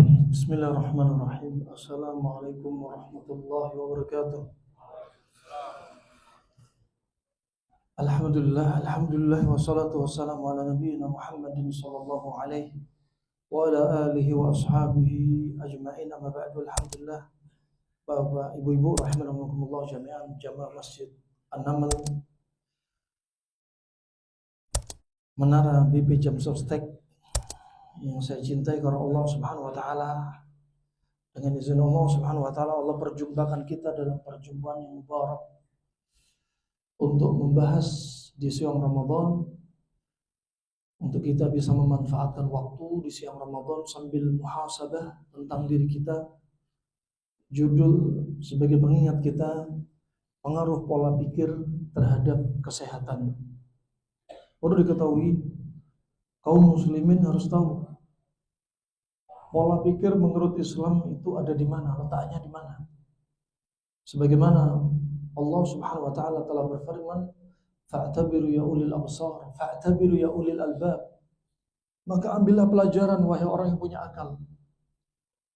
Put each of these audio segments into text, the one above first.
Bismillahirrahmanirrahim. Assalamualaikum warahmatullahi wabarakatuh. Alhamdulillah wassalatu wassalamu ala nabiyyina Muhammadin sallallahu alaihi wa ala alihi wa ashabihi ajma'in, amma ba'du. Alhamdulillah, Bapak Ibu-ibu rahimakumullah jami'an, jamaah Masjid An-Naml Menara BP Jam Sostek yang saya cintai karena Allah Subhanahu wa taala. Dengan izin Allah Subhanahu wa taala, Allah perjumpakan kita dalam perjumpaan yang mubarak untuk membahas di siang Ramadan, untuk kita bisa memanfaatkan waktu di siang Ramadan sambil muhasabah tentang diri kita. Judul sebagai pengingat kita, pengaruh pola pikir terhadap kesehatan. Perlu diketahui, kaum muslimin harus tahu pola pikir menurut Islam itu ada di mana, letaknya di mana. Sebagaimana Allah Subhanahu wa taala telah berfirman, "Fa'tabiru ya ulil absar, fa'tabiru ya ulil albab." Maka ambillah pelajaran wahai orang yang punya akal.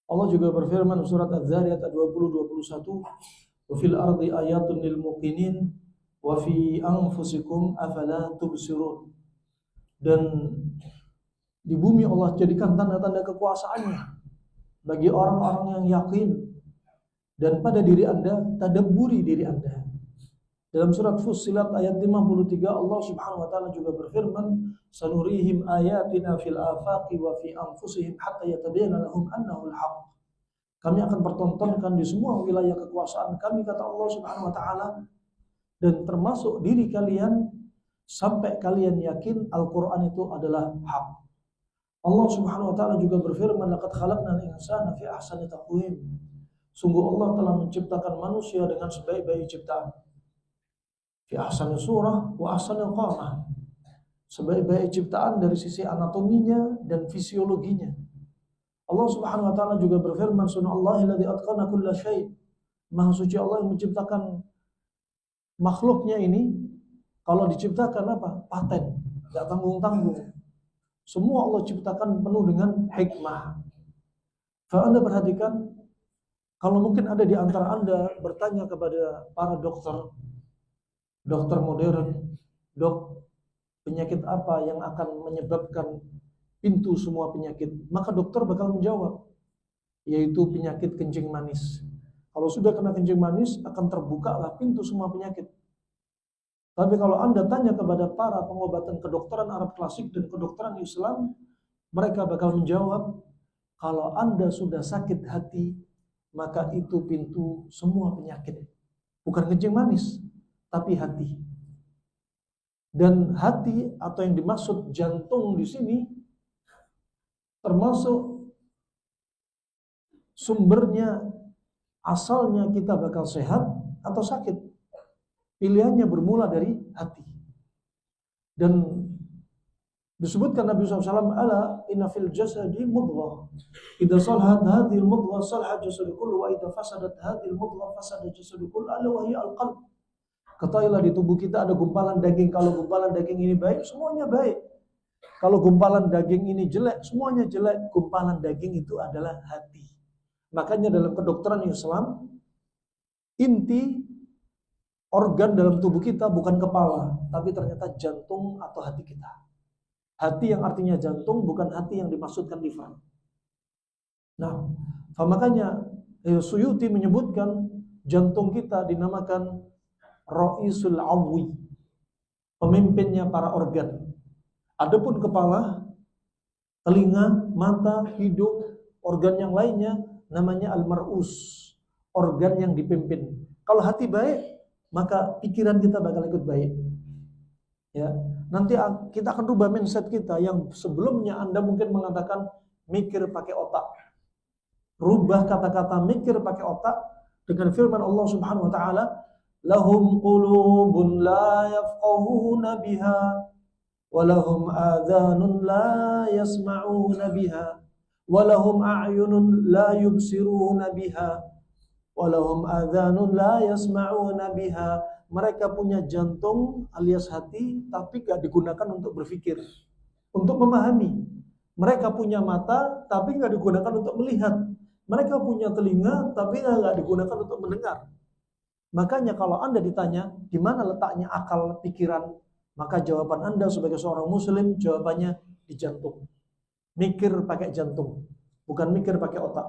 Allah juga berfirman surat Az-Zariyat 20-21, "Wa fil ardi ayatun lil muqinin wa fi anfusikum afala tubsirun." Dan di bumi Allah jadikan tanda-tanda kekuasaannya bagi orang-orang yang yakin, dan pada diri Anda tadabburi diri Anda. Dalam surat Fussilat ayat 53 Allah Subhanahu wa taala juga berfirman, "Sanurihim ayatina fil afaqi wa fi anfusihim hatta yatabayyana lahum annahu al-haq." Kami akan pertontonkan di semua wilayah kekuasaan kami, kata Allah Subhanahu wa taala, dan termasuk diri kalian sampai kalian yakin Al-Qur'an itu adalah hak. Allah Subhanahu wa taala juga berfirman, "Laqad khalaqnal insana fi ahsani taqwim." Sungguh Allah telah menciptakan manusia dengan sebaik-baik ciptaan. Fi ahsani surah wa ahsani qamah. Sebaik-baik ciptaan dari sisi anatominya dan fisiologinya. Allah Subhanahu wa taala juga berfirman, "Subhanallahi alladzi atqana kulla syai'." Maha suci Allah yang menciptakan makhluknya ini. Kalau diciptakan apa? Paten, enggak tanggung-tanggung. Semua Allah ciptakan penuh dengan hikmah. Kalau Anda perhatikan, kalau mungkin ada di antara Anda bertanya kepada para dokter modern, "Dok, penyakit apa yang akan menyebabkan pintu semua penyakit?" Maka dokter bakal menjawab, yaitu penyakit kencing manis. Kalau sudah kena kencing manis, akan terbukalah pintu semua penyakit. Tapi kalau Anda tanya kepada para pengobatan kedokteran Arab klasik dan kedokteran Islam, mereka bakal menjawab, kalau Anda sudah sakit hati, maka itu pintu semua penyakit. Bukan kencing manis, tapi hati. Dan hati atau yang dimaksud jantung di sini termasuk sumbernya, asalnya kita bakal sehat atau sakit. Pilihannya bermula dari hati. Dan disebutkan Nabi SAW, "Ala inna fil jasadi mudghah. Idza salahat hadhihi al-mudghah salaha jasadu kullu wa idza fasadat hadhihi al-mudghah fasada jasadu kullu, ala wa hiya al-qalb." Ketahuilah di tubuh kita ada gumpalan daging. Kalau gumpalan daging ini baik, semuanya baik. Kalau gumpalan daging ini jelek, semuanya jelek. Gumpalan daging itu adalah hati. Makanya dalam kedokteran Islam, inti organ dalam tubuh kita bukan kepala, tapi ternyata jantung atau hati kita. Hati yang artinya jantung, bukan hati yang dimaksudkan liver. Nah, makanya Suyuti menyebutkan jantung kita dinamakan Ra'isul Awi, pemimpinnya para organ. Adapun kepala, telinga, mata, hidung, organ yang lainnya namanya Al-Mar'us, organ yang dipimpin. Kalau hati baik, maka pikiran kita bakal ikut baik. Ya, nanti kita akan rubah mindset kita yang sebelumnya Anda mungkin mengatakan mikir pakai otak. Rubah kata-kata mikir pakai otak dengan firman Allah Subhanahu wa taala, "Lahum qulubun la yafqahuna biha wa lahum adhanun la yasma'una biha wa lahum a'yunun la yubsiruna biha walahum adhanun la yasma'una biha." Mereka punya jantung alias hati, tapi gak digunakan untuk berpikir, untuk memahami. Mereka punya mata tapi nggak digunakan untuk melihat. Mereka punya telinga tapi nggak digunakan untuk mendengar. Makanya kalau Anda ditanya di mana letaknya akal pikiran, maka jawaban Anda sebagai seorang muslim jawabannya di jantung. Mikir pakai jantung, bukan mikir pakai otak.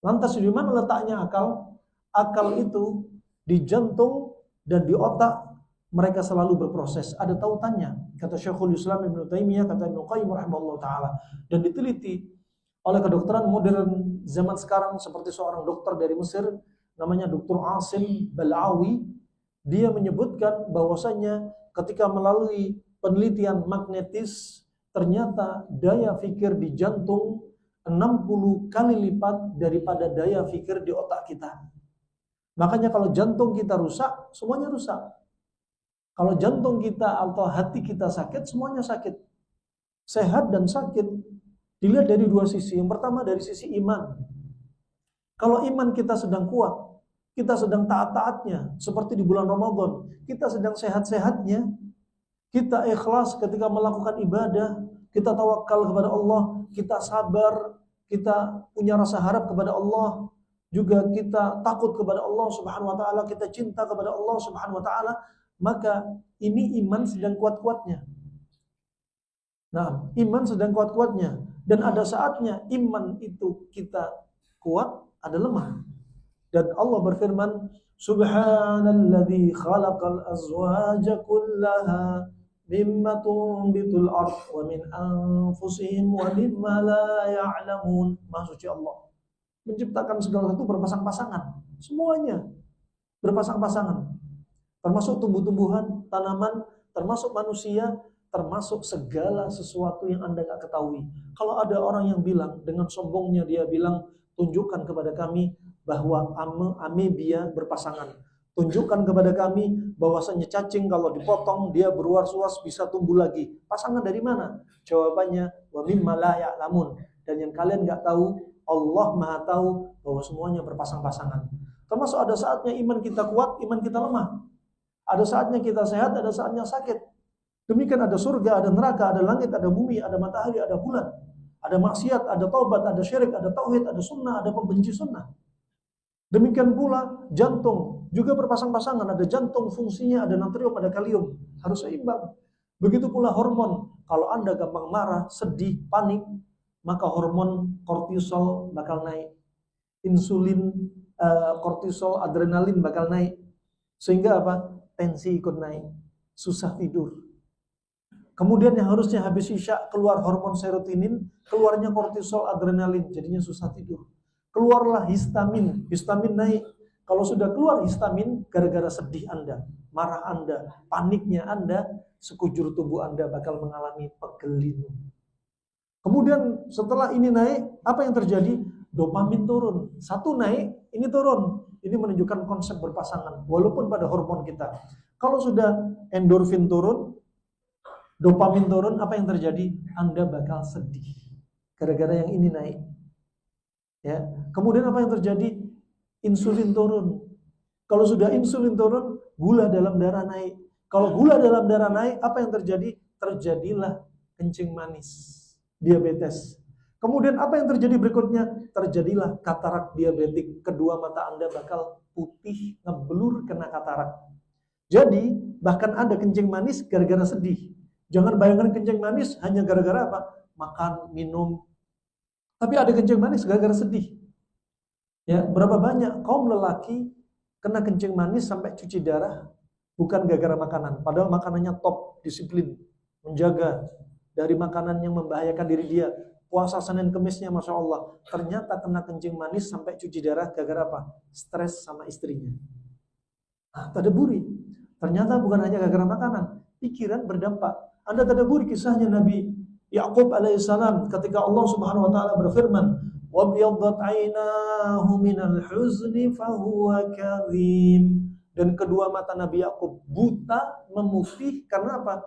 Lantas di mana letaknya akal? Akal itu di jantung dan di otak mereka selalu berproses. Ada tautannya. Kata Syekhul Islam Ibnu Taimiyah, kata Ibnu Qayyim rahimahullah taala, dan diteliti oleh kedokteran modern zaman sekarang seperti seorang dokter dari Mesir namanya Dr. Asim Balawi. Dia menyebutkan bahwasanya ketika melalui penelitian magnetis ternyata daya pikir di jantung 60 kali lipat daripada daya pikir di otak kita. Makanya kalau jantung kita rusak, semuanya rusak. Kalau jantung kita atau hati kita sakit, semuanya sakit. Sehat dan sakit dilihat dari dua sisi. Yang pertama dari sisi iman. Kalau iman kita sedang kuat, kita sedang taat-taatnya, seperti di bulan Ramadan, kita sedang sehat-sehatnya, kita ikhlas ketika melakukan ibadah, kita tawakal kepada Allah, kita sabar, kita punya rasa harap kepada Allah, juga kita takut kepada Allah Subhanahu wa taala, kita cinta kepada Allah Subhanahu wa taala, maka ini iman sedang kuat-kuatnya. Nah, iman sedang kuat-kuatnya, dan ada saatnya iman itu kita kuat, ada lemah. Dan Allah berfirman, Subhanalladzi khalaqal azwaja kullaha mimma tunbitul ardh wa min anfusihim wa mimma la ya'lamun. Maha suci Allah menciptakan segala sesuatu berpasang-pasangan, semuanya berpasang-pasangan, termasuk tumbuh-tumbuhan, tanaman, termasuk manusia, termasuk segala sesuatu yang Anda nggak ketahui. Kalau ada orang yang bilang dengan sombongnya, dia bilang, tunjukkan kepada kami bahwa amebia berpasangan. Tunjukkan kepada kami bahwasanya cacing kalau dipotong dia beruas-uas bisa tumbuh lagi. Pasangan dari mana? Jawabannya wa mimma la ya'lamun. Dan yang kalian nggak tahu, Allah Maha tahu bahwa semuanya berpasang-pasangan. Termasuk ada saatnya iman kita kuat, iman kita lemah. Ada saatnya kita sehat, ada saatnya sakit. Demikian ada surga, ada neraka, ada langit, ada bumi, ada matahari, ada bulan. Ada maksiat, ada taubat, ada syirik, ada tauhid, ada sunnah, ada pembenci sunnah. Demikian pula jantung juga berpasang-pasangan. Ada jantung fungsinya, ada natrium, ada kalium. Harus seimbang. Begitu pula hormon. Kalau Anda gampang marah, sedih, panik, maka hormon kortisol bakal naik. Insulin, kortisol, adrenalin bakal naik. Sehingga apa? Tensi ikut naik. Susah tidur. Kemudian yang harusnya habis isya keluar hormon serotonin, keluarnya kortisol, adrenalin, jadinya susah tidur. Keluarlah histamin, histamin naik. Kalau sudah keluar histamin, gara-gara sedih Anda, marah Anda, paniknya Anda, sekujur tubuh Anda bakal mengalami pegelinu. Kemudian setelah ini naik, apa yang terjadi? Dopamin turun. Satu naik, ini turun. Ini menunjukkan konsep berpasangan, walaupun pada hormon kita. Kalau sudah endorfin turun, dopamin turun, apa yang terjadi? Anda bakal sedih gara-gara yang ini naik. Ya. Kemudian apa yang terjadi? Insulin turun. Kalau sudah insulin turun, gula dalam darah naik. Kalau gula dalam darah naik, apa yang terjadi? Terjadilah kencing manis, diabetes. Kemudian apa yang terjadi berikutnya? Terjadilah katarak diabetik. Kedua mata Anda bakal putih, ngeblur, kena katarak. Jadi, bahkan ada kencing manis gara-gara sedih. Jangan bayangkan kencing manis hanya gara-gara apa? Makan, minum. Tapi ada kencing manis gara-gara sedih. Ya, berapa banyak kaum lelaki kena kencing manis sampai cuci darah bukan gara-gara makanan. Padahal makanannya top, disiplin, menjaga dari makanan yang membahayakan diri dia. Puasa Senin Kemisnya Masya Allah. Ternyata kena kencing manis sampai cuci darah gara-gara apa? Stres sama istrinya. Nah, tadaburi. Ternyata bukan hanya gara-gara makanan. Pikiran berdampak. Anda tadaburi kisahnya Nabi Yaqub alaihissalam ketika Allah Subhanahu wa taala berfirman, "Wa biyaddat 'ainahu minal huzni fahuwa kadhim." Dan kedua mata Nabi Yaqub buta, memutih karena apa?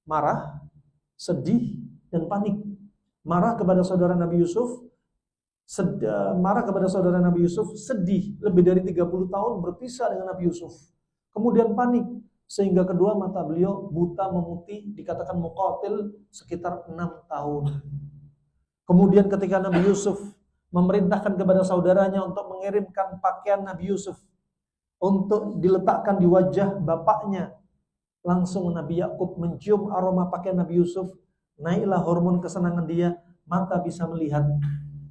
Marah, sedih, dan panik. Marah kepada saudara Nabi Yusuf, sedih, lebih dari 30 tahun berpisah dengan Nabi Yusuf. Kemudian panik, sehingga kedua mata beliau buta memutih, dikatakan muqatil sekitar 6 tahun. Kemudian ketika Nabi Yusuf memerintahkan kepada saudaranya untuk mengirimkan pakaian Nabi Yusuf untuk diletakkan di wajah bapaknya, langsung Nabi Yakub mencium aroma pakaian Nabi Yusuf, naiklah hormon kesenangan dia, mata bisa melihat.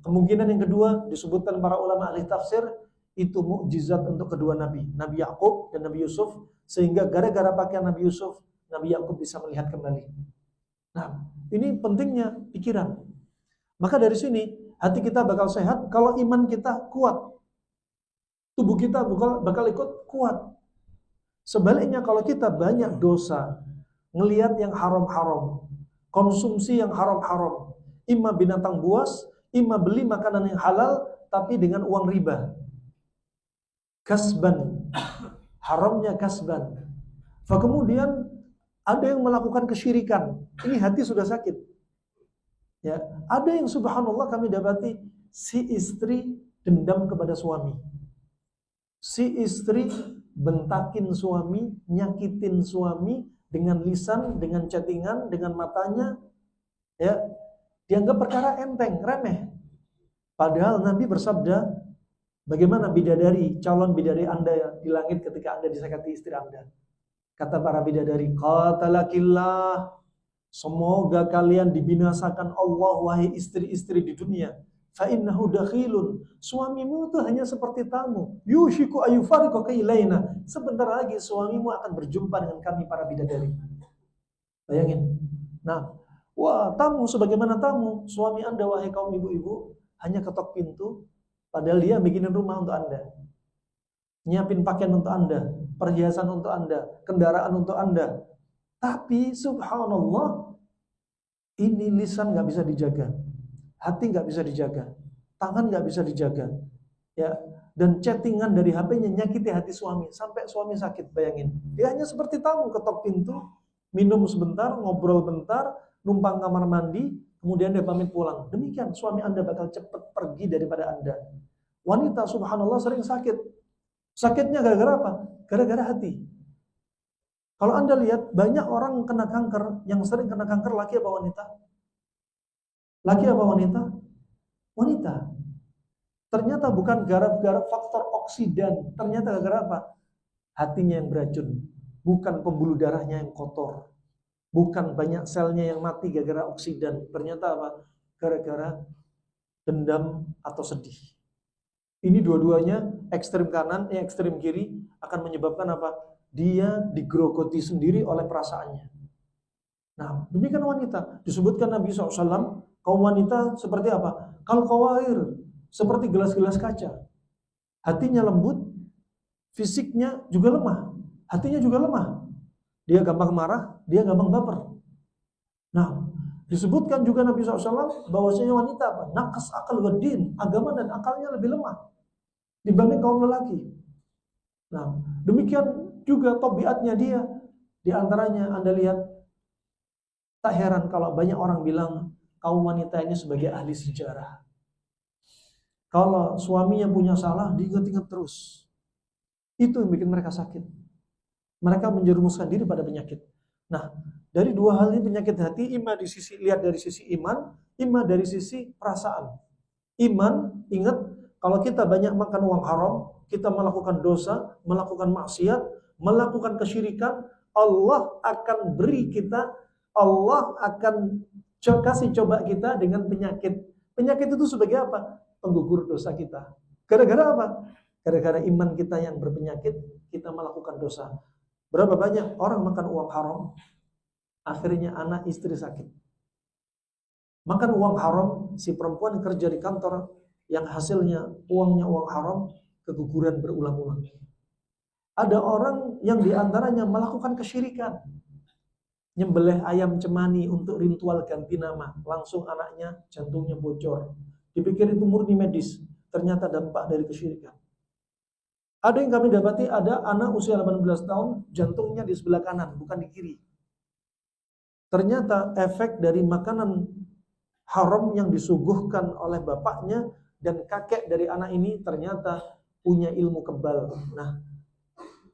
Kemungkinan yang kedua disebutkan para ulama ahli tafsir, itu mukjizat untuk kedua nabi, Nabi Yakub dan Nabi Yusuf, sehingga gara-gara pakaian Nabi Yusuf, Nabi Yakub bisa melihat kembali. Nah, ini pentingnya pikiran. Maka dari sini hati kita bakal sehat kalau iman kita kuat. Tubuh kita bakal ikut kuat. Sebaliknya kalau kita banyak dosa, ngelihat yang haram-haram, konsumsi yang haram-haram, imma binatang buas, imma beli makanan yang halal tapi dengan uang riba. Kasban, haramnya kasban. Kemudian ada yang melakukan kesyirikan. Ini hati sudah sakit. Ya, ada yang subhanallah kami dapati si istri dendam kepada suami. Si istri bentakin suami, nyakitin suami dengan lisan, dengan chattingan, dengan matanya. Ya, dianggap perkara enteng, remeh. Padahal Nabi bersabda, bagaimana bidadari, calon bidadari Anda di langit ketika Anda disakiti istri Anda? Kata para bidadari, qatalakillah, semoga kalian dibinasakan Allah wahai istri-istri di dunia. Fa innahu dakhilun, suamimu itu hanya seperti tamu. Yushiku ayufariqaka ilaina, sebentar lagi suamimu akan berjumpa dengan kami para bidadari. Bayangin. Nah, wah, tamu sebagaimana tamu, suami Anda wahai kaum ibu-ibu hanya ketok pintu, padahal dia bikinin rumah untuk Anda, nyiapin pakaian untuk Anda, perhiasan untuk Anda, kendaraan untuk Anda. Tapi subhanallah, ini lisan gak bisa dijaga, hati gak bisa dijaga, tangan gak bisa dijaga, ya. Dan chattingan dari HP-nya nyakiti hati suami, sampai suami sakit. Bayangin, dia hanya seperti tamu, ketok pintu, minum sebentar, ngobrol bentar, numpang kamar mandi, kemudian dia pamit pulang. Demikian suami Anda bakal cepat pergi daripada Anda. Wanita subhanallah sering sakit. Sakitnya gara-gara apa? Gara-gara hati. Kalau Anda lihat banyak orang kena kanker, yang sering kena kanker laki apa wanita? Laki apa wanita? Wanita. Ternyata bukan gara-gara faktor oksidan, ternyata gara-gara apa? Hatinya yang beracun, bukan pembuluh darahnya yang kotor. Bukan banyak selnya yang mati gara-gara oksidan. Ternyata apa? Gara-gara dendam atau sedih. Ini dua-duanya ekstrem kanan, ekstrem kiri akan menyebabkan apa? Dia digerogoti sendiri oleh perasaannya. Nah, demikian wanita. Disebutkan Nabi SAW, kaum wanita seperti apa? Kal qawair, seperti gelas-gelas kaca. Hatinya lembut, fisiknya juga lemah. Hatinya juga lemah. Dia gampang marah, dia gampang baper. Nah, disebutkan juga Nabi SAW bahwasanya wanita apa? Naqas akal wa din, agama dan akalnya lebih lemah dibanding kaum lelaki. Nah, demikian juga tabiatnya dia. Di antaranya Anda lihat, tak heran kalau banyak orang bilang kaum wanita ini sebagai ahli sejarah. Kalau suaminya punya salah, diingat-ingat terus. Itu yang bikin mereka sakit. Mereka menjerumuskan diri pada penyakit. Nah, dari dua hal ini penyakit hati, imma di sisi lihat dari sisi iman, imma dari sisi perasaan. Iman, ingat, kalau kita banyak makan uang haram, kita melakukan dosa, melakukan maksiat, melakukan kesyirikan, Allah akan beri kita, Allah akan kasih coba kita dengan penyakit. Penyakit itu sebagai apa? Penggugur dosa kita. Gara-gara apa? Gara-gara iman kita yang berpenyakit, kita melakukan dosa. Berapa banyak orang makan uang haram, akhirnya anak istri sakit. Makan uang haram, si perempuan yang kerja di kantor, yang hasilnya uangnya uang haram, keguguran berulang-ulang. Ada orang yang diantaranya melakukan kesyirikan, nyembelih ayam cemani untuk ritual ganti nama, langsung anaknya jantungnya bocor. Dipikir itu murni medis, ternyata dampak dari kesyirikan. Ada yang kami dapati, ada anak usia 18 tahun, jantungnya di sebelah kanan, bukan di kiri. Ternyata efek dari makanan haram yang disuguhkan oleh bapaknya dan kakek dari anak ini ternyata punya ilmu kebal. Nah,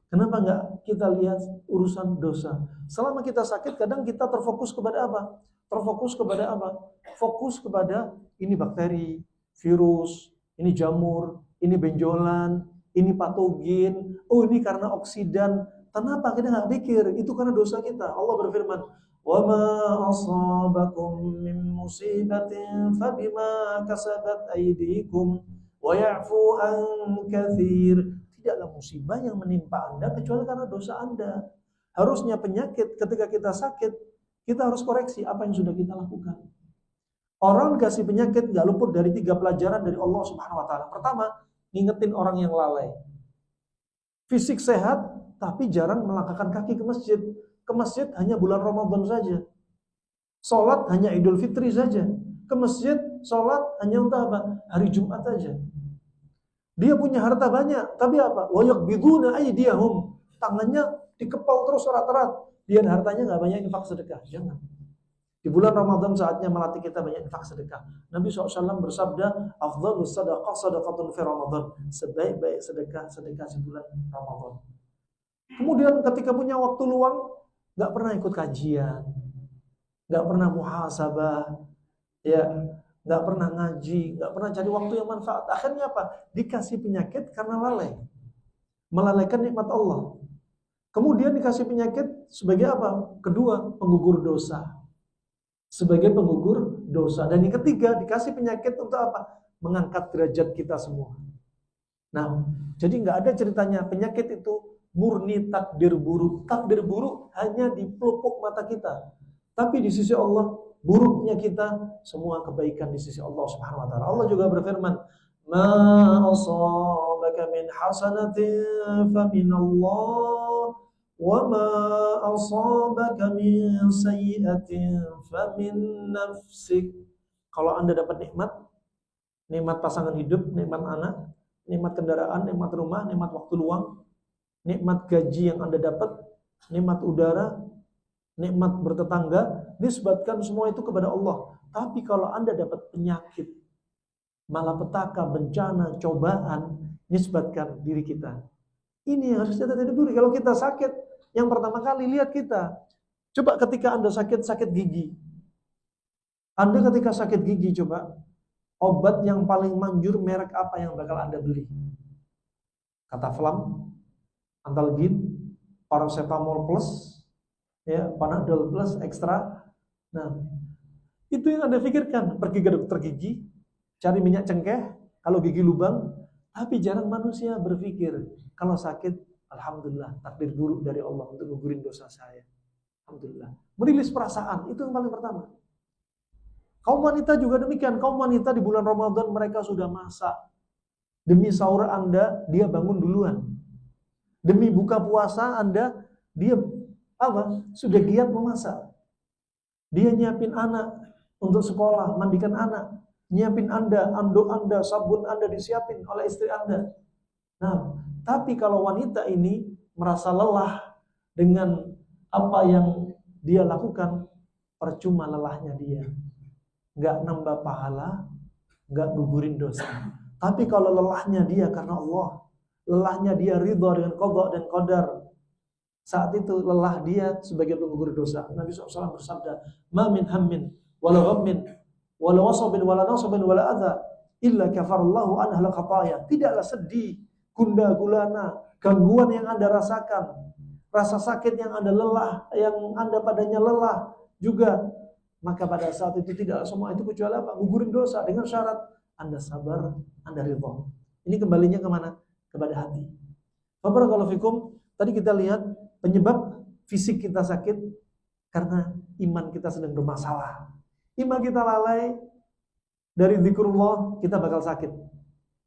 Kenapa nggak kita lihat urusan dosa? Selama kita sakit, kadang kita terfokus kepada apa? Terfokus kepada apa? Fokus kepada ini bakteri, virus, ini jamur, ini benjolan, ini patogen, oh ini karena oksidan. Kenapa kita nggak pikir? Itu karena dosa kita. Allah berfirman, وَمَا أَصَابَكُم مِّن مُّصِيبَةٍ فَبِمَا كَسَبَتْ أَيْدِيكُمْ وَيَعْفُو عَن كَثِيرٍ. Tidaklah musibah yang menimpa Anda kecuali karena dosa Anda. Harusnya penyakit ketika kita sakit, kita harus koreksi apa yang sudah kita lakukan. Orang dikasih penyakit gak luput dari 3 pelajaran dari Allah Subhanahu wa taala. Pertama, ngingetin orang yang lalai. Fisik sehat tapi jarang melangkahkan kaki ke masjid. Ke masjid hanya bulan Ramadan saja. Salat hanya Idul Fitri saja. Ke masjid salat hanya untuk apa? Hari Jumat saja. Dia punya harta banyak, tapi apa? Wa yaqbiduna aydiyahum. Tangannya dikepal terus erat-erat. Biar hartanya enggak banyak infak sedekah. Jangan. Di bulan Ramadan saatnya melatih kita banyak infak sedekah. Nabi SAW bersabda, afdhalus sadaqah sadaqatun fi Ramadan. Sebaik-baik sedekah di bulan Ramadan. Kemudian ketika punya waktu luang, enggak pernah ikut kajian, enggak pernah muhasabah, ya, enggak pernah ngaji, enggak pernah cari waktu yang manfaat. Akhirnya apa? Dikasih penyakit karena lalai. Melalaikan nikmat Allah. Kemudian dikasih penyakit sebagai apa? Kedua, penggugur dosa. Sebagai penggugur dosa. Dan yang ketiga, dikasih penyakit untuk apa? Mengangkat derajat kita semua. Nah, jadi nggak ada ceritanya penyakit itu murni takdir buruk. Takdir buruk hanya di pelupuk mata kita. Tapi di sisi Allah, buruknya kita semua kebaikan di sisi Allah Subhanahu wa taala. Allah juga berfirman, "Ma asabaka min hasanatin fa min Allah, wa ma asabaka min sayyi'atin fa min nafsik." Kalau Anda dapat nikmat pasangan hidup, nikmat anak, nikmat kendaraan, nikmat rumah, nikmat waktu luang, nikmat gaji yang Anda dapat, nikmat udara, nikmat bertetangga, nisbatkan semua itu kepada Allah. Tapi kalau Anda dapat penyakit, malapetaka, bencana, cobaan, nisbatkan diri kita. Ini yang harus kita tadaburi. Kalau kita sakit, yang pertama kali lihat kita. Coba ketika Anda sakit gigi. Anda ketika sakit gigi, coba obat yang paling manjur merek apa yang bakal Anda beli? Kataflam, Antalgin, Paracetamol Plus, ya, Panadol Plus Extra. Nah, itu yang Anda pikirkan. Pergi ke dokter gigi, cari minyak cengkeh, kalau gigi lubang. Tapi jarang manusia berpikir, kalau sakit, alhamdulillah, takdir buruk dari Allah untuk gugurin dosa saya. Alhamdulillah. Merilis perasaan, itu yang paling pertama. Kaum wanita juga demikian. Kaum wanita di bulan Ramadan mereka sudah masak. Demi sahur Anda, dia bangun duluan. Demi buka puasa Anda, dia sudah giat memasak. Dia nyiapin anak untuk sekolah, mandikan anak. Nyiapin Anda, anduk Anda, sabun Anda disiapin oleh istri Anda. Nah, tapi kalau wanita ini merasa lelah dengan apa yang dia lakukan, percuma lelahnya dia. Nggak nambah pahala, nggak gugurin dosa. Tapi kalau lelahnya dia karena Allah, lelahnya dia ridha dengan qada dan qadar, saat itu lelah dia sebagai penggugur dosa. Nabi SAW bersabda, "Ma min hammin wala ghammin wala wasabin wala nasabin wala adha illa kafarallahu anha al-khataya." Tidaklah sedih, gundah gulana, gangguan yang Anda rasakan, rasa sakit yang Anda lelah, yang Anda padanya lelah juga, maka pada saat itu tidak semua itu kecuali apa? Gugurin dosa dengan syarat Anda sabar, Anda ridha. Ini kembalinya kemana? Kepada hati. Barakallahu fikum. Tadi kita lihat penyebab fisik kita sakit karena iman kita sedang bermasalah. Iman kita lalai dari zikrullah, kita bakal sakit.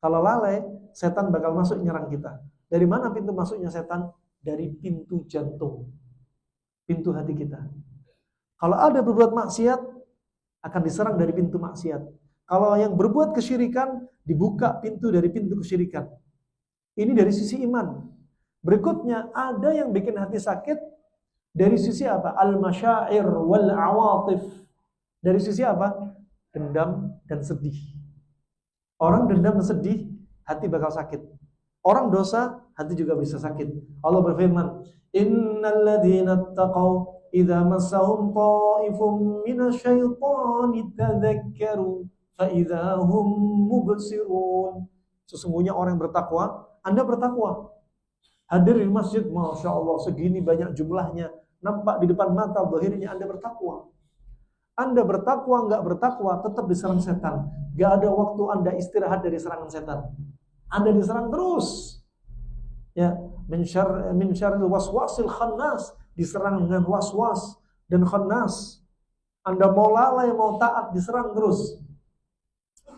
Kalau lalai, setan bakal masuk nyerang kita. Dari mana pintu masuknya setan? Dari pintu jantung, pintu hati kita. Kalau ada berbuat maksiat, akan diserang dari pintu maksiat. Kalau yang berbuat kesyirikan, dibuka pintu dari pintu kesyirikan. Ini dari sisi iman. Berikutnya, ada yang bikin hati sakit dari sisi apa? Al-masyair wal-awatif. Dari sisi apa? Dendam dan sedih. Orang dendam dan sedih, hati bakal sakit. Orang dosa, hati juga bisa sakit. Allah berfirman, innal ladzina taqaw idza massahum ta'ifum minasyaitani tadzakkaru fa idza hum mubsirun. Sesungguhnya orang yang bertakwa, Anda bertakwa. Hadir di masjid, Masya Allah, segini banyak jumlahnya, nampak di depan mata zahirnya Anda bertakwa. Anda bertakwa, enggak bertakwa, tetap diserang setan. Gak ada waktu Anda istirahat dari serangan setan. Anda diserang terus. Ya, min syarril waswasil khannas, diserang dengan waswas dan khannas. Anda mau lalai, mau taat, diserang terus.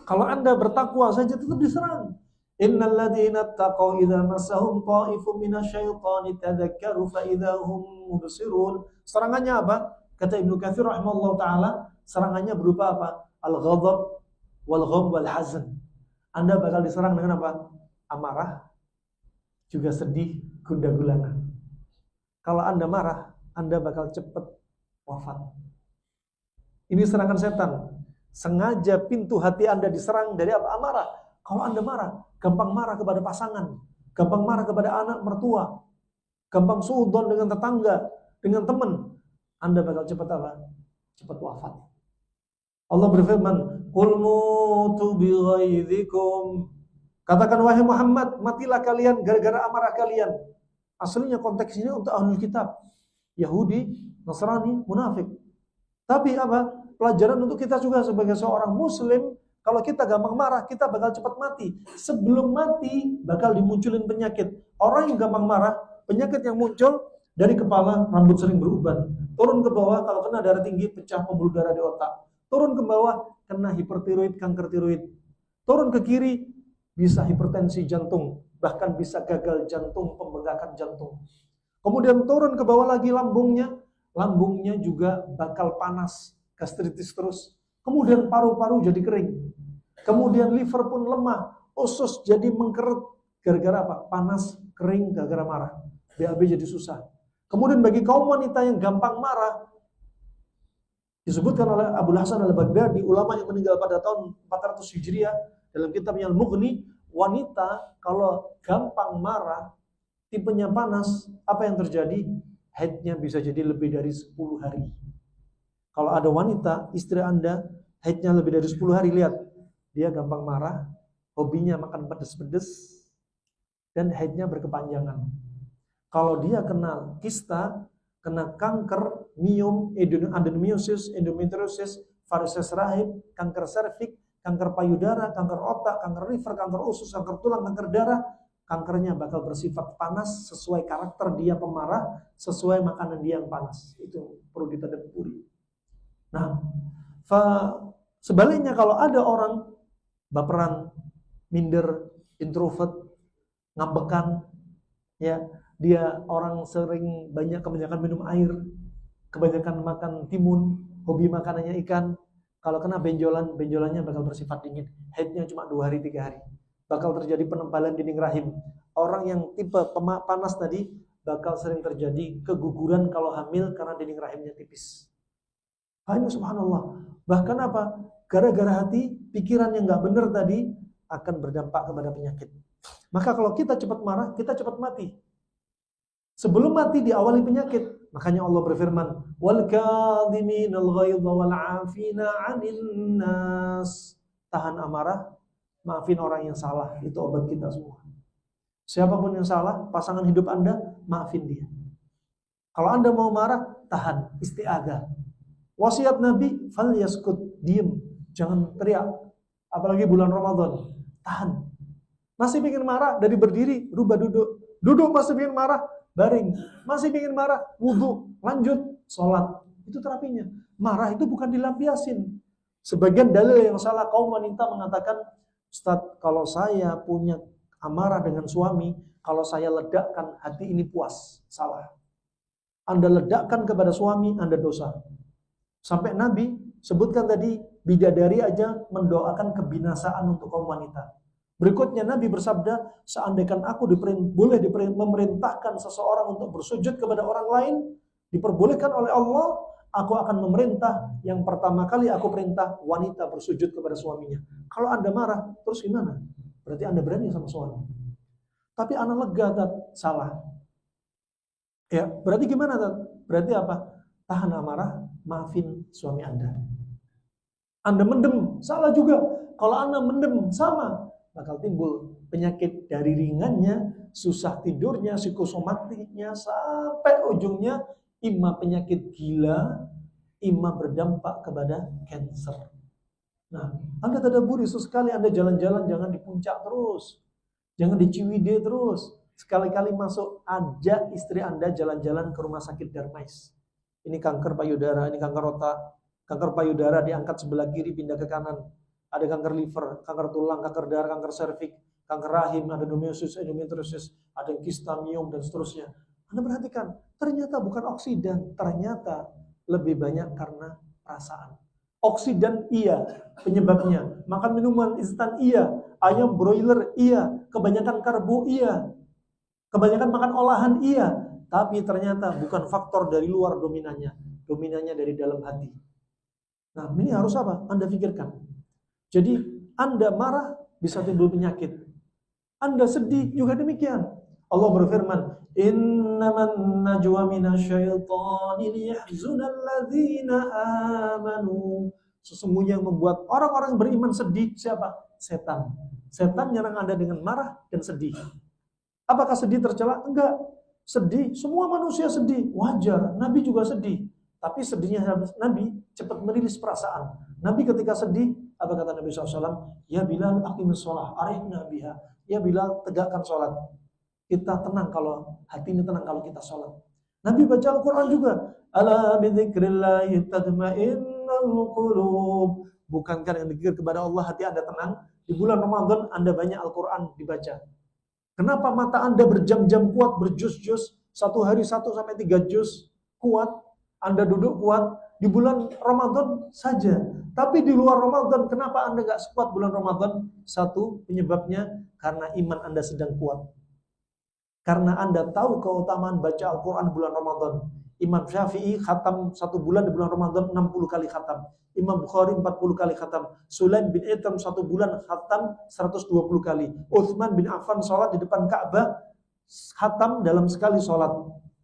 Kalau Anda bertakwa saja tetap diserang. Innal ladzina taqaw idza massahum ta'ifun minasyaitani tadzakkaru fa idza hum mubsirun. Serangannya apa? Kata Ibnu Katsir rahimahullah taala, serangannya berupa apa? Al-ghadab wal gham wal hazan. Anda bakal diserang dengan apa? Amarah, juga sedih, gundah gulana. Kalau Anda marah, Anda bakal cepat wafat. Ini serangan setan. Sengaja pintu hati Anda diserang dari apa? Amarah. Kalau Anda marah, gampang marah kepada pasangan, gampang marah kepada anak mertua, gampang suudzon dengan tetangga, dengan teman, Anda bakal cepat apa? Cepat wafat. Allah berfirman, "Qul mutu bi ghaidzikum." Katakan wahai Muhammad, matilah kalian gara-gara amarah kalian. Aslinya konteks ini untuk ahlul kitab, Yahudi, Nasrani, munafik. Tapi apa? Pelajaran untuk kita juga sebagai seorang muslim. Kalau kita gampang marah, kita bakal cepat mati. Sebelum mati, bakal dimunculin penyakit. Orang yang gampang marah, penyakit yang muncul dari kepala, rambut sering beruban. Turun ke bawah, kalau kena darah tinggi, pecah pembuluh darah di otak. Turun ke bawah, kena hipertiroid, kanker tiroid. Turun ke kiri, bisa hipertensi jantung. Bahkan bisa gagal jantung, pembengkakan jantung. Kemudian turun ke bawah lagi lambungnya juga bakal panas, gastritis terus. Kemudian paru-paru jadi kering. Kemudian liver pun lemah. Usus jadi mengkeret. Gara-gara apa? Panas, kering, gara-gara marah. BAB jadi susah. Kemudian bagi kaum wanita yang gampang marah, disebutkan oleh Abu Hasan al-Baghdadi, ulama yang meninggal pada tahun 400 Hijriah, dalam kitabnya Al-Mughni, wanita kalau gampang marah, tipenya panas, apa yang terjadi? Haidnya bisa jadi lebih dari 10 hari. Kalau ada wanita, istri Anda, haidnya lebih dari 10 hari, lihat. Dia gampang marah, hobinya makan pedes-pedes, dan haidnya berkepanjangan. Kalau dia kena kista, kena kanker, miom, adenomyosis, endometriosis, varises rahim, kanker serviks, kanker payudara, kanker otak, kanker liver, kanker usus, kanker tulang, kanker darah, kankernya bakal bersifat panas sesuai karakter dia pemarah, sesuai makanan dia yang panas. Itu perlu ditadaburi. Nah, sebaliknya kalau ada orang baperan, minder, introvert, ngambekan, ya, dia orang sering kebanyakan minum air, kebanyakan makan timun, hobi makanannya ikan. Kalau kena benjolannya bakal bersifat dingin. Haidnya cuma 2 hari 3 hari. Bakal terjadi penebalan dinding rahim. Orang yang tipe panas tadi bakal sering terjadi keguguran kalau hamil karena dinding rahimnya tipis. Hanya subhanallah. Bahkan apa? Gara-gara hati, pikiran yang gak benar tadi akan berdampak kepada penyakit. Maka kalau kita cepat marah, kita cepat mati. Sebelum mati diawali penyakit. Makanya Allah berfirman, "Wal kadhiminal ghaidha wal 'afina 'anil nas." Tahan amarah, maafin orang yang salah. Itu obat kita semua. Siapapun yang salah, pasangan hidup Anda, maafin dia. Kalau Anda mau marah, tahan, isti'adzah. Wasiat Nabi, fal yaskut, diem, jangan teriak. Apalagi bulan Ramadan, tahan. Masih ingin marah, dari berdiri, rubah duduk. Duduk masih ingin marah, baring. Masih ingin marah, wudhu, lanjut, sholat. Itu terapinya. Marah itu bukan dilampiasin. Sebagian dalil yang salah, kaum wanita mengatakan, Ustaz, kalau saya punya amarah dengan suami, kalau saya ledakkan, hati ini puas. Salah. Anda ledakkan kepada suami, Anda dosa. Sampai Nabi sebutkan tadi, bidadari aja mendoakan kebinasaan untuk kaum wanita. Berikutnya Nabi bersabda, seandainya aku boleh memerintahkan seseorang untuk bersujud kepada orang lain, diperbolehkan oleh Allah, aku akan memerintah, yang pertama kali aku perintah wanita bersujud kepada suaminya. Kalau Anda marah, terus gimana? Berarti Anda berani sama suami. Tapi anak lega, Tat. Salah. Ya, berarti gimana, Tat? Berarti apa? Tahan amarah, maafin suami Anda. Anda mendem, salah juga. Kalau Anda mendem, sama. Bakal timbul penyakit dari ringannya, susah tidurnya, psikosomatiknya, sampai ujungnya imma penyakit gila, imma berdampak kepada cancer. Nah, Anda tadaburi sesekali Anda jalan-jalan, jangan di puncak terus. Jangan di Ciwidey terus. Sekali-kali masuk, ajak istri Anda jalan-jalan ke rumah sakit Darmais. Ini kanker payudara, ini kanker otak. Kanker payudara diangkat sebelah kiri, pindah ke kanan. Ada kanker liver, kanker tulang, kanker darah, kanker serviks, kanker rahim, ada endometriosis, ada kista, miom, dan seterusnya. Anda perhatikan, ternyata bukan oksidan, ternyata lebih banyak karena perasaan. Oksidan iya penyebabnya, makan minuman instan iya, ayam broiler iya, kebanyakan karbo iya, kebanyakan makan olahan iya, tapi ternyata bukan faktor dari luar dominannya dari dalam hati. Nah, ini harus apa? Anda pikirkan. Jadi, Anda marah bisa timbul penyakit. Anda sedih juga demikian. Allah berfirman, "Innaman najwa minasyaitonir liyahzunal ladzina amanu." Sesungguhnya yang membuat orang-orang beriman sedih siapa? Setan. Setan nyerang Anda dengan marah dan sedih. Apakah sedih tercela? Enggak. Sedih, semua manusia sedih. Wajar, Nabi juga sedih. Tapi sedihnya Nabi cepat merilis perasaan. Nabi ketika sedih, apa kata Nabi SAW? Ya Bilal, aqimis sholah, arihna biha. Ya Bilal, tegakkan sholat. Kita tenang kalau, hati ini tenang kalau kita sholat. Nabi baca Al-Quran juga. Ala bidzikrillahi tatma'innul qulub. Bukankah yang dikir kepada Allah hati Anda tenang? Di bulan Ramadan Anda banyak Al-Quran dibaca. Kenapa mata Anda berjam-jam kuat, berjus-jus, 1 hari 1 sampai 3 juz kuat, Anda duduk kuat, di bulan Ramadan saja. Tapi di luar Ramadan, kenapa Anda gak sekuat bulan Ramadan? Satu, penyebabnya karena iman Anda sedang kuat. Karena Anda tahu keutamaan baca Al-Quran bulan Ramadan. Imam Syafi'i khatam 1 bulan di bulan Ramadan 60 kali khatam. Imam Bukhari 40 kali khatam. Sulaim bin Itam 1 bulan khatam 120 kali. Utsman bin Affan sholat di depan Ka'bah khatam dalam sekali sholat.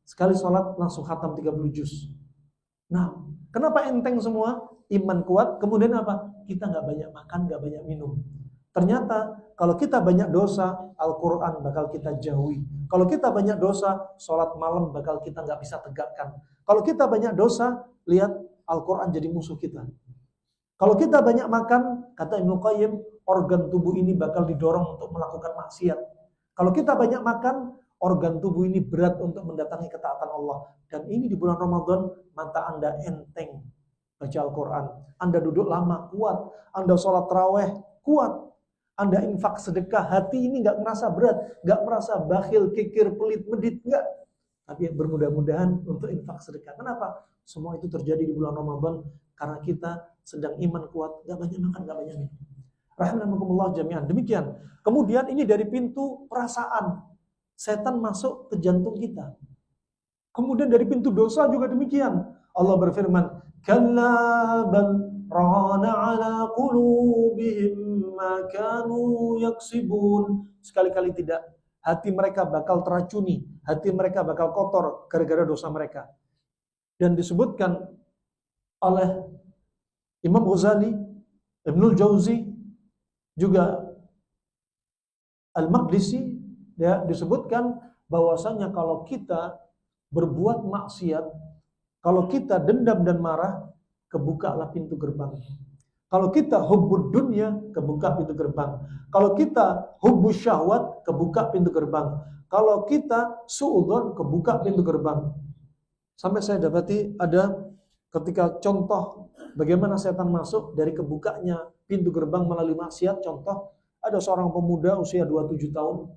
Sekali sholat langsung khatam 30 juz. Nah, kenapa enteng semua? Iman kuat, kemudian apa? Kita gak banyak makan, gak banyak minum. Ternyata kalau kita banyak dosa, Al-Quran bakal kita jauhi. Kalau kita banyak dosa, sholat malam bakal kita gak bisa tegakkan. Kalau kita banyak dosa, lihat Al-Quran jadi musuh kita. Kalau kita banyak makan, kata Ibnu Qayyim, organ tubuh ini bakal didorong untuk melakukan maksiat. Kalau kita banyak makan, organ tubuh ini berat untuk mendatangi ketaatan Allah. Dan ini di bulan Ramadan, mata Anda enteng baca Al-Quran. Anda duduk lama, kuat. Anda sholat tarawih, kuat. Anda infak sedekah, hati ini gak merasa berat, gak merasa bakhil, kikir, pelit, medit, enggak. Tapi bermudah-mudahan untuk infak sedekah. Kenapa? Semua itu terjadi di bulan Ramadan karena kita sedang iman kuat, gak banyak makan, gak banyak minum. Rahimakumullah jami'an. Demikian. Kemudian ini dari pintu perasaan. Setan masuk ke jantung kita. Kemudian dari pintu dosa juga demikian. Allah berfirman, "Kalla bal rana ala qulubihim ma kanu yaksibun." Sekali-kali tidak. Hati mereka bakal teracuni, hati mereka bakal kotor gara-gara dosa mereka. Dan disebutkan oleh Imam Ghazali, Ibnul Jauzi, juga Al-Maqdisi, ya, disebutkan bahwasanya kalau kita berbuat maksiat, kalau kita dendam dan marah, kebukalah pintu gerbang. Kalau kita hubbud dunya, kebuka pintu gerbang. Kalau kita hubbus syahwat, kebuka pintu gerbang. Kalau kita suudzon, kebuka pintu gerbang. Sampai saya dapati ada ketika contoh bagaimana setan masuk dari kebukanya pintu gerbang melalui maksiat. Contoh, ada seorang pemuda usia 27 tahun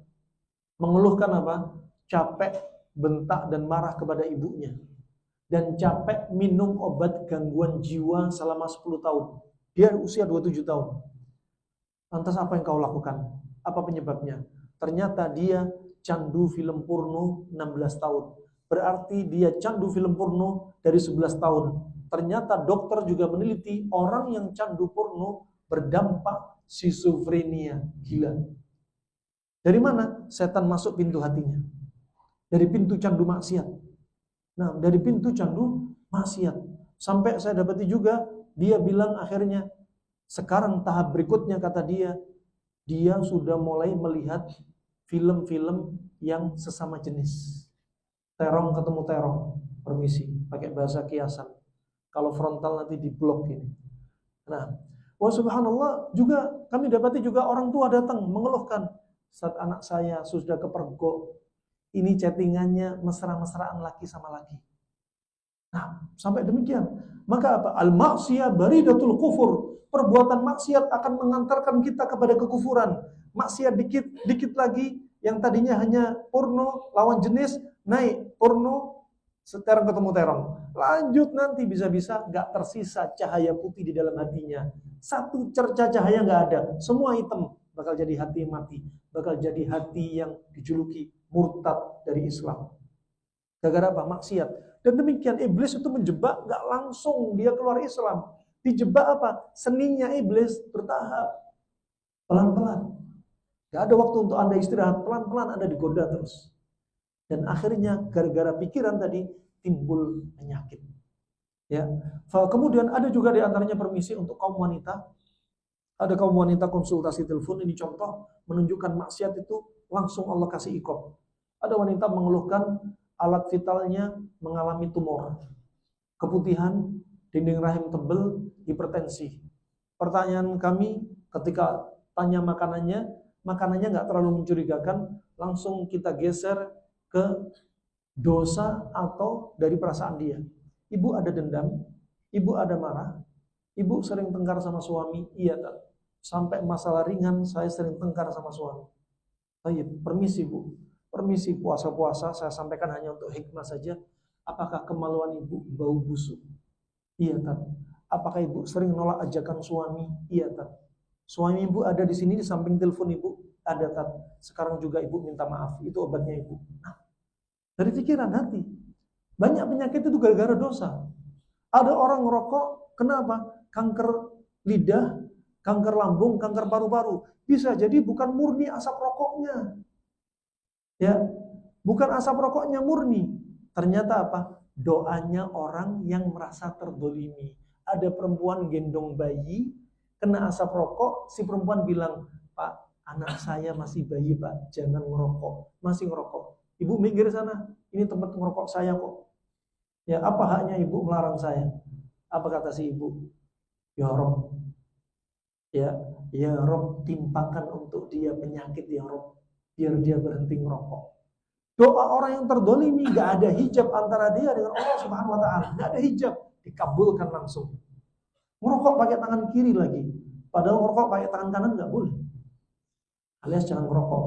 mengeluhkan apa? Capek, bentak dan marah kepada ibunya. Dan capek minum obat gangguan jiwa selama 10 tahun. Dia usia 27 tahun. Lantas apa yang kau lakukan? Apa penyebabnya? Ternyata dia candu film porno 16 tahun. Berarti dia candu film porno dari 11 tahun. Ternyata dokter juga meneliti orang yang candu porno berdampak schizofrenia, gila. Dari mana? Setan masuk pintu hatinya. Dari pintu candu maksiat. Nah, dari pintu candu maksiat. Sampai saya dapati juga, dia bilang akhirnya, sekarang tahap berikutnya kata dia sudah mulai melihat film-film yang sesama jenis. Terong ketemu terong, permisi, pakai bahasa kiasan. Kalau frontal nanti diblok ini. Nah, wah subhanallah, juga kami dapati juga orang tua datang mengeluhkan, saat anak saya sudah kepergok, ini chattingannya mesra-mesraan laki sama laki. Nah, sampai demikian. Maka apa? Al-ma'siyah baridatul kufur. Perbuatan maksiat akan mengantarkan kita kepada kekufuran. Maksiat dikit lagi, yang tadinya hanya porno lawan jenis, naik porno terong ketemu terong. Lanjut nanti bisa-bisa gak tersisa cahaya putih di dalam hatinya. Satu cerca cahaya gak ada. Semua hitam. Bakal jadi hati yang mati. Bakal jadi hati yang dijuluki murtad dari Islam. Gara-gara apa? Maksiat. Dan demikian iblis itu menjebak, gak langsung dia keluar Islam. Dijebak apa? Seninya iblis bertahap. Pelan-pelan. Gak ada waktu untuk Anda istirahat. Pelan-pelan Anda digoda terus. Dan akhirnya gara-gara pikiran tadi timbul penyakit. Ya. Kemudian ada juga di antaranya permisi untuk kaum wanita. Ada kaum wanita konsultasi telepon, ini contoh menunjukkan maksiat itu langsung Allah kasih iqab. Ada wanita mengeluhkan alat vitalnya mengalami tumor, keputihan, dinding rahim tebal, hipertensi. Pertanyaan kami ketika tanya makanannya nggak terlalu mencurigakan, langsung kita geser ke dosa atau dari perasaan dia. Ibu ada dendam, ibu ada marah, ibu sering tengkar sama suami, iya tak? Sampai masalah ringan saya sering tengkar sama suami. Baik, permisi Bu. Permisi puasa-puasa, saya sampaikan hanya untuk hikmah saja. Apakah kemaluan ibu bau busuk? Iya, Tat. Apakah ibu sering nolak ajakan suami? Iya, Tat. Suami ibu ada di sini di samping telepon ibu. Ada, Tat. Sekarang juga ibu minta maaf. Itu obatnya ibu. Nah, dari pikiran hati. Banyak penyakit itu gara-gara dosa. Ada orang ngerokok, kenapa? Kanker lidah, kanker lambung, kanker paru-paru. Bisa jadi bukan murni asap rokoknya. Ya, bukan asap rokoknya murni. Ternyata apa? Doanya orang yang merasa terdolimi. Ada perempuan gendong bayi, kena asap rokok, si perempuan bilang, Pak, anak saya masih bayi Pak, jangan ngerokok. Masih ngerokok. Ibu minggir sana, ini tempat ngerokok saya kok. Ya, apa haknya ibu melarang saya? Apa kata si ibu? Ya Rob, ya Rob, timpakan untuk dia penyakit ya Rob. Biar dia berhenti ngerokok. Doa orang yang terdolimi, gak ada hijab antara dia dengan Allah Subhanahu Wa Taala, gak ada hijab, dikabulkan langsung. Ngerokok pakai tangan kiri lagi, padahal ngerokok pakai tangan kanan gak boleh. Alias jangan ngerokok.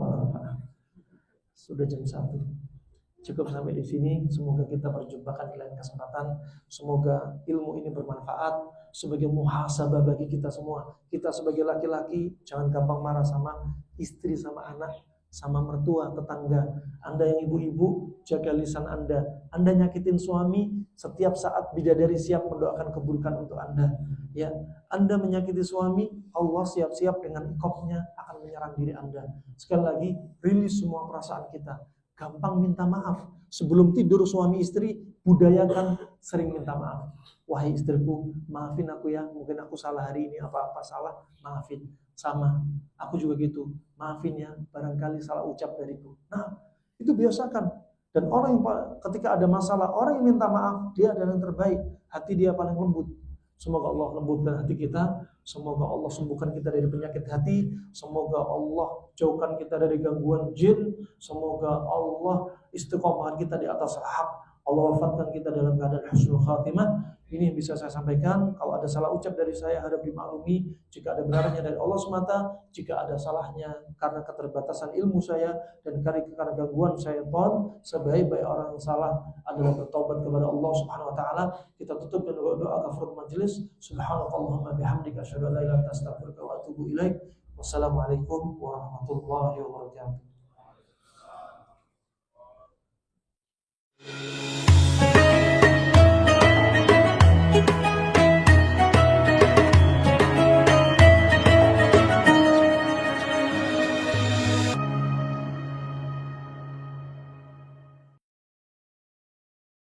Sudah jam 1. Cukup sampai di sini. Semoga kita berjumpakan di lain kesempatan. Semoga ilmu ini bermanfaat sebagai muhasabah bagi kita semua. Kita sebagai laki-laki jangan gampang marah sama istri, sama anak, sama mertua, tetangga. Anda yang ibu-ibu, jaga lisan Anda. Anda nyakitin suami, setiap saat bidadari siap mendoakan keburukan untuk Anda. Ya, Anda menyakiti suami, Allah siap-siap dengan iqabnya akan menyerang diri Anda. Sekali lagi, rilis semua perasaan kita. Gampang minta maaf. Sebelum tidur suami istri, budayakan sering minta maaf. Wahai istriku, maafin aku ya, mungkin aku salah hari ini, apa-apa salah, maafin. Sama, aku juga gitu, maafin ya, barangkali salah ucap dariku. Nah, itu biasakan. Dan orang yang ketika ada masalah, orang yang minta maaf, dia adalah yang terbaik. Hati dia paling lembut. Semoga Allah lembutkan hati kita. Semoga Allah sembuhkan kita dari penyakit hati. Semoga Allah jauhkan kita dari gangguan jin. Semoga Allah istiqomah kita di atas hak. Allah wafatkan kita dalam keadaan husnul khatimah. Ini yang bisa saya sampaikan. Kalau ada salah ucap dari saya harap dimaklumi. Jika ada benarnya dari Allah semata, jika ada salahnya karena keterbatasan ilmu saya dan karena gangguan syaitan, sebaik-baik orang yang salah adalah bertobat kepada Allah Subhanahu wa taala. Kita tutup dengan doa kafaratul majelis. Subhanakallahumma bihamdika asyhadu an la ilaha illa anta astaghfiruka wa atubu ilaik. Wassalamualaikum warahmatullahi wabarakatuh.